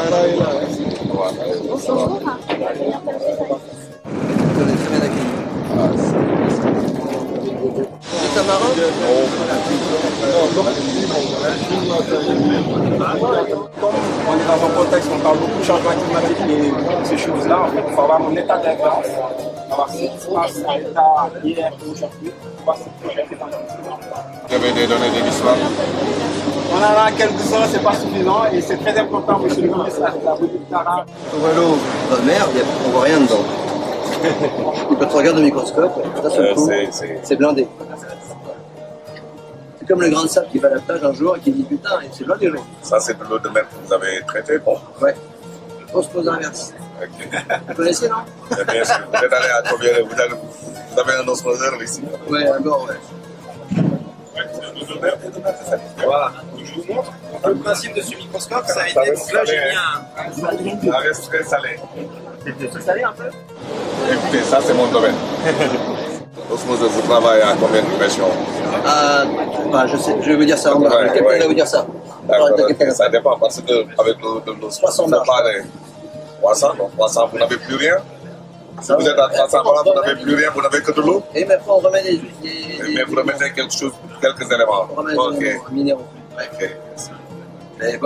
Bonjour. C'est Tamarin? Comme on est dans un contexte où on parle beaucoup de changement climatique et ces choses-là, en fait, il faut avoir un état d'influence, avoir ce qui se passe à l'état hier et aujourd'hui, voir ce qui est dans le futur. Vous avez des données de l'histoire? On en a quelques-uns, c'est pas suffisant et c'est très important, monsieur le ministre, la politique d'Ara. Voilà, merde, on voit rien dedans. Quand tu regardes au microscope, c'est blindé. C'est comme le grain de sable qui va à la plage un jour et qui dit putain, c'est blindé l'eau. Ça, c'est de l'eau de mer que vous avez traitée, bon? Ouais. Osmose inverse. Ok. Vous connaissez, non? Bien sûr. Vous êtes allé à combien? Vous avez un osmoseur ici? Ouais, d'abord, ouais. Voilà, je vous montre. Donc, le principe de ce microscope, ça a été. Donc là, j'ai mis Ça reste très salé. C'est salé un peu? Écoutez, ça, c'est mon domaine. L'osmoseur, vous travaillez à combien de pression? Bah, je sais, je vais vous dire ça en bas. Quelqu'un va vous dire ça. Ça dépend parce qu'avec l'osmoseur, 300 c'est pareil. 300, non, 300, vous n'avez plus rien. Si vous êtes à 300 voilà, vous n'avez plus rien, vous n'avez que de l'eau. Et mais après, on remet des mais vous remettez quelque chose, quelques éléments. On remet des minéraux. Ok. Mais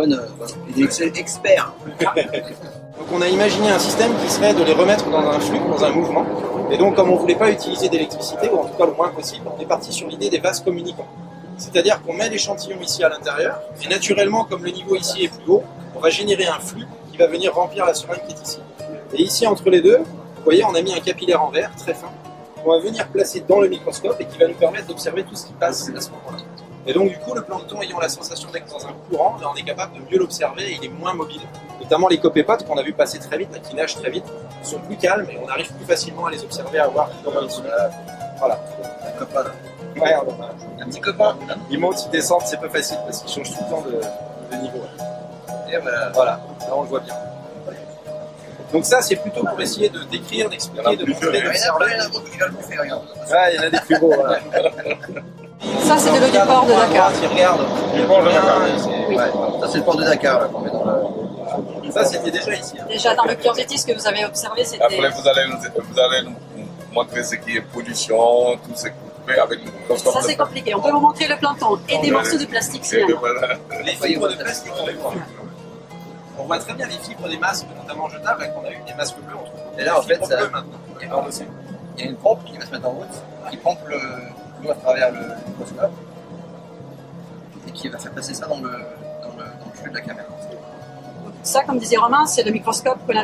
il est expert. Donc on a imaginé un système qui serait de les remettre dans un flux, dans un mouvement. Et donc comme on ne voulait pas utiliser d'électricité, ou en tout cas le moins possible, on est parti sur l'idée des vases communicants. C'est-à-dire qu'on met l'échantillon ici à l'intérieur, et naturellement, comme le niveau ici est plus haut, on va générer un flux qui va venir remplir la seringue qui est ici. Et ici, entre les deux, vous voyez, on a mis un capillaire en verre, très fin, qu'on va venir placer dans le microscope et qui va nous permettre d'observer tout ce qui passe à ce moment-là. Et donc du coup, le plancton ayant la sensation d'être dans un courant, là, on est capable de mieux l'observer et il est moins mobile. Notamment les copépodes qu'on a vu passer très vite, qui nagent très vite, sont plus calmes et on arrive plus facilement à les observer, à voir comment ils sont. Voilà. Un copain. Ouais, un petit copain. Ils montent, ils descendent, c'est peu facile parce qu'ils changent tout le temps de niveau. Et voilà, là on le voit bien. Donc ça, c'est plutôt pour essayer de décrire, d'expliquer, de montrer, d'observer. Il y en a d'autres qui veulent bouffer, regarde. Ouais, il y en a des plus beaux, voilà. Ça, c'est de l'eau du port de Dakar. Tu regardes. Du port de Dakar. Oui. Ça, c'est le port de Dakar, là, qu'on met dans le... Ça, c'était déjà ici. Hein. Déjà, dans le Curiosity, ce que vous avez observé, c'était... Après, vous allez nous montrer ce qui est pollution, tout ce que vous pouvez avec le microscope. Ça, c'est compliqué. On peut vous montrer le plancton et des morceaux de plastique, c'est Les fibres de plastique, on voit très bien les fibres des masques, notamment jetables, qu'on a eu des masques bleus. On trouve et là, en fait, il y a une pompe qui va se mettre en route, qui pompe l'eau à travers le microscope et qui va faire passer ça dans le flux de la caméra. Ça, comme disait Romain, c'est le microscope qu'on a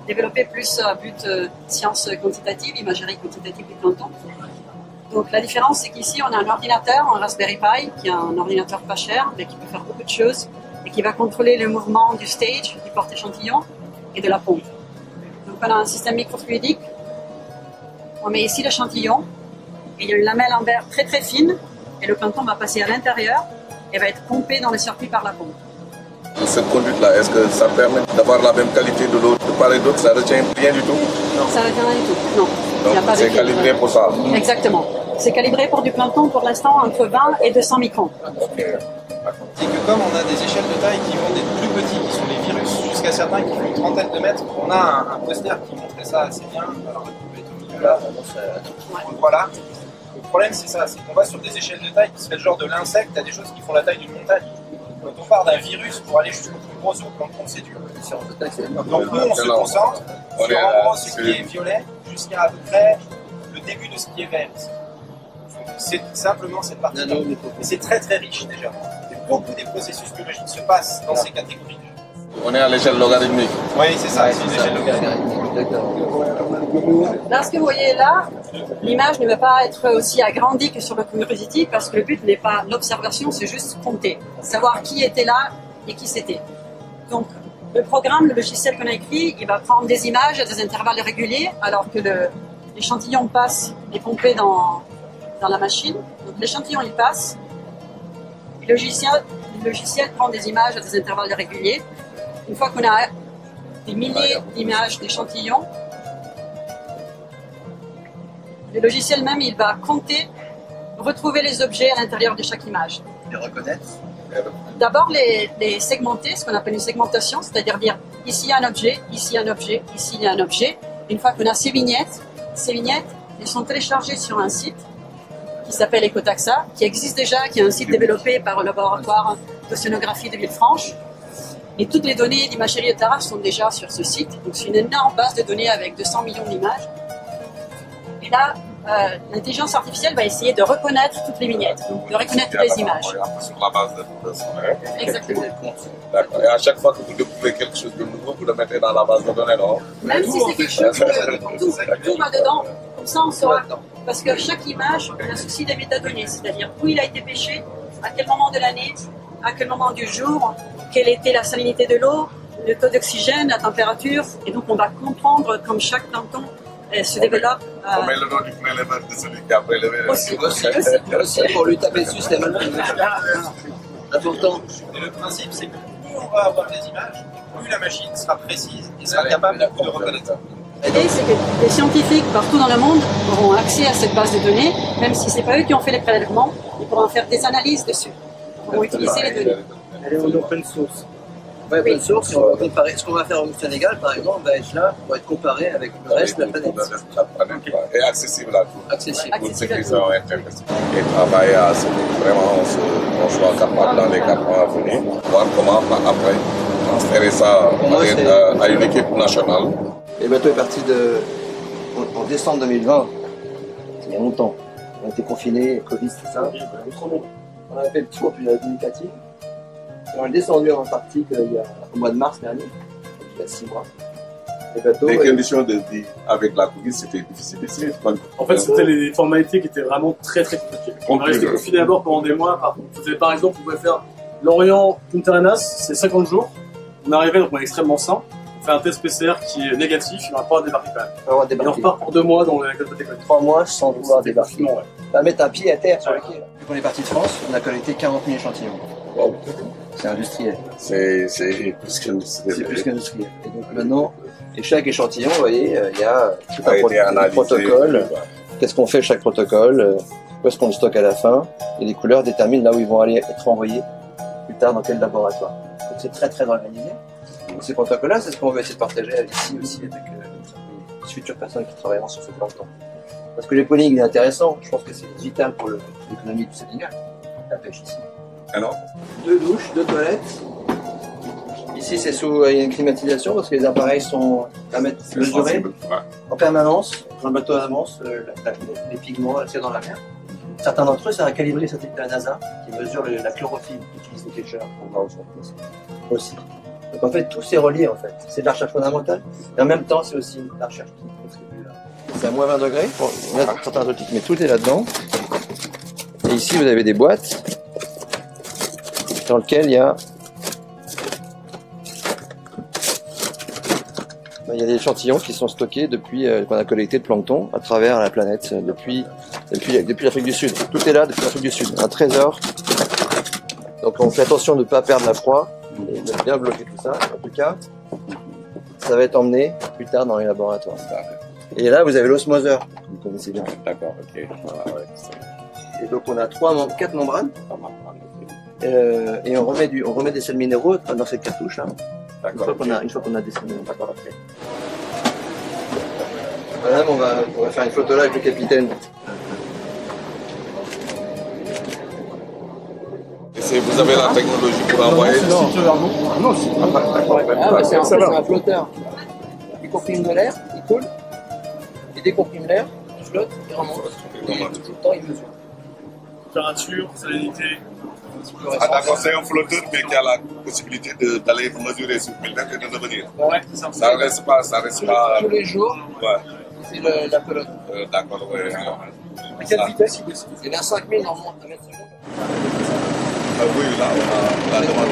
développé plus à but science quantitative, imagerie quantitative du plancton. Donc la différence, c'est qu'ici, on a un ordinateur, un Raspberry Pi, qui est un ordinateur pas cher, mais qui peut faire beaucoup de choses, et qui va contrôler le mouvement du stage, du porte-échantillon, et de la pompe. Donc on a un système microfluidique, on met ici l'échantillon, et il y a une lamelle en verre très très fine, et le plancton va passer à l'intérieur, et va être pompé dans le circuit par la pompe. Cette conduite-là, est-ce que ça permet d'avoir la même qualité de l'eau de part et d'autre? Ça ne retient rien du tout? Non, ça ne retient rien du tout, non. Donc c'est calibré pour ça? Exactement. C'est calibré pour du plancton pour l'instant entre 20 et 200 microns. Okay. C'est que comme on a des échelles de taille qui vont des plus petits, qui sont les virus, jusqu'à certains qui font une trentaine de mètres, on a un poster qui montrait ça assez bien. Alors le couple est au milieu là, on le voit là. Le problème c'est ça, c'est qu'on va sur des échelles de taille qui seraient le genre de l'insecte à des choses qui font la taille d'une montagne. Quand on part d'un virus pour aller jusqu'au plus gros au plancton, c'est dur. Donc nous on se concentre sur en gros ce qui est violet jusqu'à à peu près le début de ce qui est vert. C'est simplement cette partie-là. Et c'est très très riche déjà. Beaucoup des processus biologiques se passent dans ces catégories. On est à l'échelle logarithmique. Oui, c'est ça, c'est une échelle logarithmique. Là, ce que vous voyez là, l'image ne va pas être aussi agrandie que sur le Curiosity parce que le but n'est pas l'observation, c'est juste compter, savoir qui était là et qui c'était. Donc, le programme, le logiciel qu'on a écrit, il va prendre des images à des intervalles réguliers alors que l'échantillon passe et pompé dans la machine. Donc, l'échantillon, il passe. Et le logiciel prend des images à des intervalles réguliers. Une fois qu'on a des milliers d'images d'échantillons, le logiciel même, il va compter, retrouver les objets à l'intérieur de chaque image. Les reconnaître. D'abord les segmenter, ce qu'on appelle une segmentation, c'est-à-dire dire ici il y a un objet, ici un objet, ici il y a un objet. Une fois qu'on a ces vignettes, elles sont téléchargées sur un site qui s'appelle Ecotaxa, qui existe déjà, qui est un site développé par le laboratoire d'océanographie de Villefranche. Et toutes les données d'imagerie de Tara sont déjà sur ce site. Donc c'est une énorme base de données avec 200 millions d'images. Et là, l'intelligence artificielle va essayer de reconnaître toutes les vignettes, donc de reconnaître toutes les images. Sur la base de données. Exactement. D'accord. Et à chaque fois que vous découvrez quelque chose de nouveau, vous le mettez dans la base de données, non? Même si c'est quelque chose que tout va dedans, comme ça on saura. Parce que chaque image, on associe des métadonnées, c'est-à-dire où il a été pêché, à quel moment de l'année, à quel moment du jour, quelle était la salinité de l'eau, le taux d'oxygène, la température. Et donc on va comprendre comme chaque plancton se développe. On met le nom du prélèveur de celui qui a prélevé. Aussi, pour lui taper dessus, c'était mal pris. Important. Et le principe, c'est que plus on va avoir des images, plus la machine sera précise et sera capable de reconnaître. L'idée, c'est que les scientifiques partout dans le monde auront accès à cette base de données, même si ce n'est pas eux qui ont fait les prélèvements, ils pourront faire des analyses dessus. Ils pourront utiliser les données. Elle est en open source. Ouais, open source, on va comparer. Ce qu'on va faire au Sénégal, par exemple, va être là pour être comparé avec le reste de la planète. Et accessible à tous. Accessible. Pour ceux qui sont intéressés. Et travailler à ce que vraiment on soit capable dans les 4 ans à venir, voir comment après transférer ça à une équipe nationale. Le bateau est parti en décembre 2020, il y a longtemps. On a été confinés, Covid, tout ça. On a fait le tour puis la Ducati. On est descendu en Antarctique au mois de mars dernier, il y a 6 mois. Les conditions de vie avec la Covid, c'était difficile ici. En fait, c'était les formalités qui étaient vraiment très compliquées. On est resté confiné d'abord pendant des mois. Par exemple, on pouvait faire Lorient-Punta Arenas, c'est 50 jours. On arrivait, donc on est extrêmement sain. On fait un test PCR qui est négatif, il va pas débarquer quand même. Et on repart pour 2 mois dans la côte d'école. 3 mois sans pouvoir débarquer. Ouais. On va mettre un pied à terre sur le quai. Depuis qu'on est parti de France, on a collecté 40 000 échantillons. Wow. C'est industriel. C'est plus qu'industriel. C'est plus qu'industriel. Et donc maintenant, et chaque échantillon, vous voyez, il y a tout un protocole. Qu'est-ce qu'on fait chaque protocole? Où est-ce qu'on le stocke à la fin? Et les couleurs déterminent là où ils vont aller être envoyés plus tard dans quel laboratoire. Donc c'est très organisé. Donc ces protocoles-là, c'est ce qu'on veut essayer de partager ici aussi avec les futures personnes qui travailleront sur ce plancton. Parce que l'époning est intéressant, je pense que c'est vital pour l'économie du Sénégal, la pêche ici. Alors 2 douches, 2 toilettes. Ici, c'est sous une climatisation parce que les appareils sont à mettre mesurés en permanence. Quand le bateau avance, les pigments c'est dans la mer. Certains d'entre eux, c'est un calibré satellite de la NASA qui mesure la chlorophylle qu'utilisent les pêcheurs pour voir où sont les poissons. Aussi. Donc en fait, tout c'est relié en fait. C'est de la recherche fondamentale, et en même temps, c'est aussi de la recherche qui contribue là. C'est à moins 20 degrés. Bon, il y a certains outils, mais tout est là-dedans. Et ici, vous avez des boîtes dans lesquelles il y a des échantillons qui sont stockés depuis qu'on a collecté le plancton à travers la planète depuis l'Afrique du Sud. Tout est là depuis l'Afrique du Sud. Un trésor. Donc on fait attention de ne pas perdre la proie et de bien bloquer tout ça. En tout cas, ça va être emmené plus tard dans les laboratoires. Et là, vous avez l'osmoseur, que vous connaissez bien. D'accord, ok. Et donc on a 4 membranes. Et on remet des sels minéraux dans cette cartouche là. Une fois qu'on a des sels minéraux. Madame, on va faire une photo là avec le capitaine. Et vous avez la technologie pour envoyer Non, c'est un flotteur. Il comprime de l'air, il coule, il décomprime l'air, il flotte, il remonte. Et tout le temps, il mesure. Température, salinité. Ah d'accord, c'est un flotteur mais qui a la possibilité d'aller mesurer sur 1000 mètres et de revenir. Ouais, c'est ça. Ça reste pas. Tous les jours, ouais. c'est la colonne. D'accord, ouais. À quelle vitesse il descend? Il est à 5000 en monte à mètres secondes. Oui, là, on a demandé